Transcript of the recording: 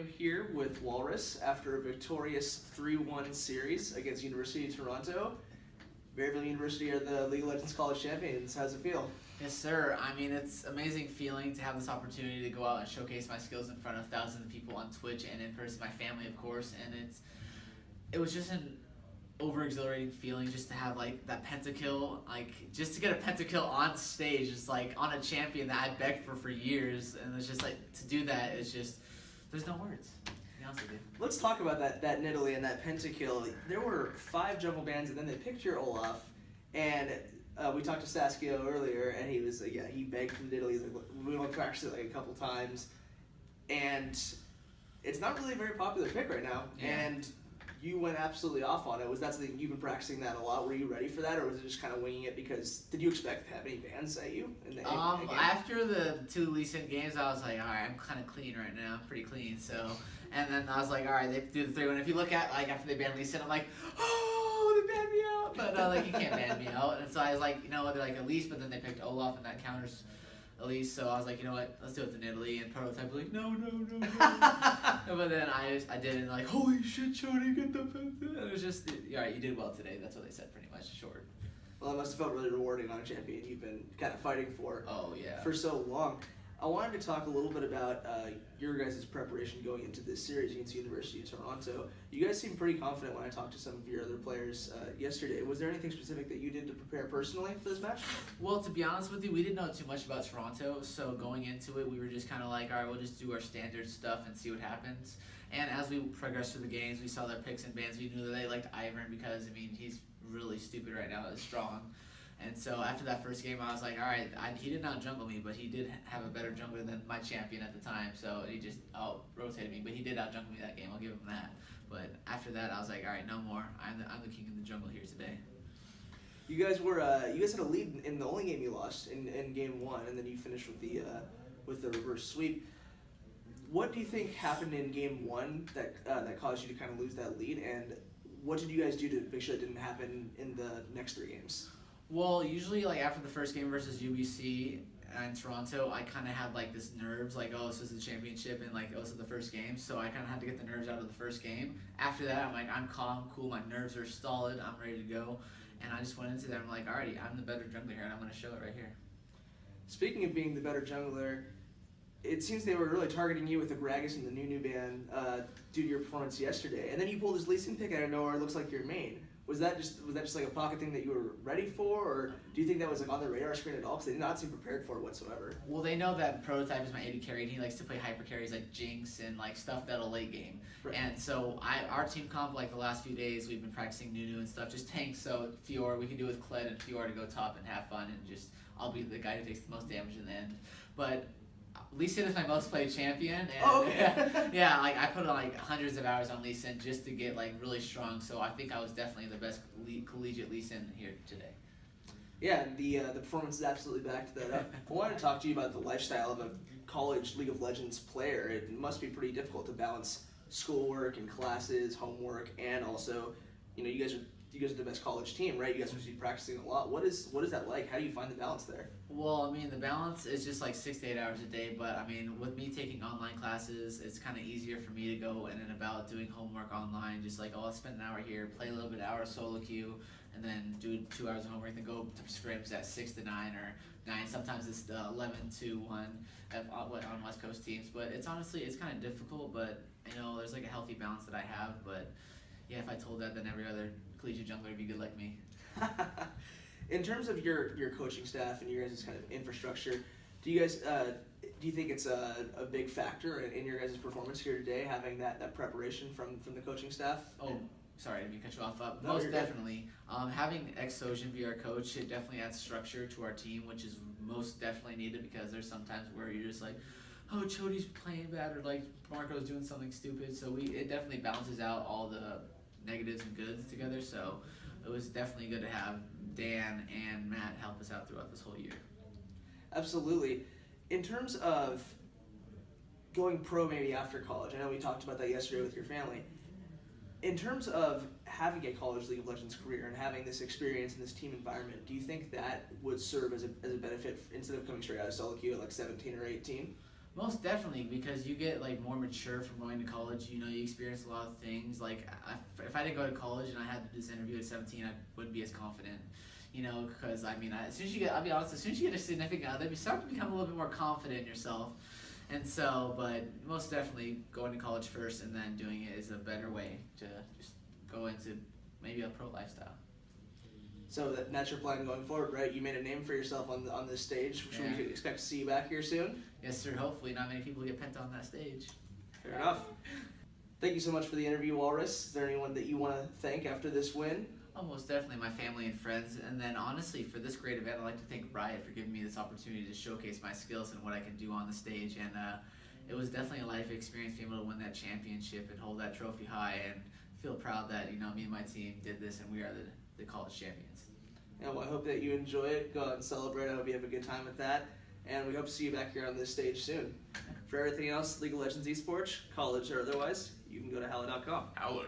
am here with Walrus after a victorious 3-1 series against University of Toronto. Maryville University are the League of Legends College Champions. How's it feel? Yes, sir. I mean, it's an amazing feeling to have this opportunity to go out and showcase my skills in front of thousands of people on Twitch and in person, my family, of course. And it was just an over-exhilarating feeling just to have like that pentakill, like just to get a pentakill on stage, just like on a champion that I begged for years. And it's just like to do that, it's just there's no words. To be honest with you. Let's talk about that Nidalee and that pentakill. There were 5 jungle bans, and then they picked your Olaf, and we talked to Saskia earlier, and he was like, yeah, he begged for Nidalee. He's like, we went practice it like a couple times, and it's not really a very popular pick right now. Yeah. And you went absolutely off on it. Was that something you've been practicing that a lot? Were you ready for that, or was it just kind of winging it? Because did you expect to have any bans at you in the game? After the 2 recent games, I was like, all right, I'm kind of clean right now. I'm pretty clean. So, and then I was like, all right, they do the 3-1. If you look at like after they banned Lee Sin, I'm like, oh, they banned me out. But like you can't ban me out. And so I was like, you know, they're like Elise, but then they picked Olaf, and that counters Elise. So I was like, you know what, let's do it with the Nidalee. And Prototype was like, no. But then I did it, and like, holy shit, Shorty, get the penta. It was just, all right, you did well today. That's what they said, pretty much, short. Well, it must have felt really rewarding on a champion you've been kind of fighting for for so long. I wanted to talk a little bit about your guys' preparation going into this series against University of Toronto. You guys seem pretty confident when I talked to some of your other players yesterday. Was there anything specific that you did to prepare personally for this match? Well, to be honest with you, we didn't know too much about Toronto, so going into it, we were just kind of like, all right, we'll just do our standard stuff and see what happens. And as we progressed through the games, we saw their picks and bans. We knew that they liked Ivern because, I mean, he's really stupid right now. He's strong. And so after that first game, I was like, all right, he did not jungle me, but he did have a better jungler than my champion at the time. So he just out-rotated me, but he did out-jungle me that game. I'll give him that. But after that, I was like, all right, no more. I'm the king of the jungle here today. You guys had a lead in the only game you lost in game 1, and then you finished with the reverse sweep. What do you think happened in game 1 that caused you to kind of lose that lead, and what did you guys do to make sure it didn't happen in the next 3 games? Well, usually like after the first game versus UBC and Toronto, I kind of had like this nerves, like, oh, this is the championship, and like, oh, this is the first game. So I kind of had to get the nerves out of the first game. After that, I'm like, I'm calm, cool, my nerves are stolid, I'm ready to go. And I just went into there, I'm like, alrighty, I'm the better jungler here, and I'm going to show it right here. Speaking of being the better jungler, it seems they were really targeting you with the Gragas and the new ban due to your performance yesterday. And then you pulled this Lee Sin pick out of nowhere, it looks like your main. Was that just like a pocket thing that you were ready for, or do you think that was like on the radar screen at all? Because they did not seem prepared for it whatsoever. Well, they know that Prototype is my AD carry, and he likes to play hyper carries like Jinx and like stuff that'll late game. Right. And so our team comp, like the last few days, we've been practicing Nunu and stuff, just tanks. So Fiora, we can do with Kled and Fiora to go top and have fun, and just I'll be the guy who takes the most damage in the end. But Lee Sin is my most played champion, and yeah, like I put on like hundreds of hours on Lee Sin just to get like really strong. So I think I was definitely the best collegiate Lee Sin here today. Yeah, and the performance is absolutely backed that up. I wanted to talk to you about the lifestyle of a college League of Legends player. It must be pretty difficult to balance schoolwork and classes, homework, and also, you know, you guys are the best college team, right? You guys must be practicing a lot. What is that like? How do you find the balance there? Well, I mean, the balance is just like 6 to 8 hours a day, but I mean, with me taking online classes, it's kind of easier for me to go in and about doing homework online, just like, oh, I'll spend an hour here, play a little bit of hour solo queue, and then do 2 hours of homework, then go to scrims at 6 to 9 or 9. Sometimes it's 11 to 1 on West Coast teams, but it's honestly, it's kind of difficult, but you know, there's like a healthy balance that I have, but yeah, if I told that, then every other collegiate jungler would be good like me. In terms of your coaching staff and your guys' kind of infrastructure, do you think it's a big factor in your guys' performance here today, having that preparation from the coaching staff? Oh, sorry, I didn't mean to cut you off. Most definitely. Having ex-Sojan be our coach, it definitely adds structure to our team, which is most definitely needed, because there's sometimes where you're just like, oh, Chody's playing bad, or like Marco's doing something stupid. So it definitely balances out all the negatives and goods together. So it was definitely good to have Dan and Matt help us out throughout this whole year. Absolutely. In terms of going pro maybe after college, I know we talked about that yesterday with your family. In terms of having a college League of Legends career and having this experience in this team environment, do you think that would serve as a benefit instead of coming straight out of solo queue at like 17 or 18? Most definitely, because you get like more mature from going to college. You know, you experience a lot of things. Like if I didn't go to college and I had to do this interview at 17, I wouldn't be as confident. You know, because I mean, as soon as you get, I'll be honest, as soon as you get a significant other, you start to become a little bit more confident in yourself. And so, but most definitely going to college first and then doing it is a better way to just go into maybe a pro lifestyle. So that's your plan going forward, right? You made a name for yourself on this stage. Should we expect to see you back here soon? Yes, sir. Hopefully, not many people get pent on that stage. Fair enough. Thank you so much for the interview, Walrus. Is there anyone that you want to thank after this win? Oh, most definitely my family and friends. And then honestly, for this great event, I'd like to thank Riot for giving me this opportunity to showcase my skills and what I can do on the stage. And it was definitely a life experience being able to win that championship and hold that trophy high and feel proud that, you know, me and my team did this and we are the college champions. Yeah, well, I hope that you enjoy it. Go out and celebrate. I hope you have a good time with that. And we hope to see you back here on this stage soon. For everything else, League of Legends eSports, college or otherwise, you can go to HOWLA.com. Howler.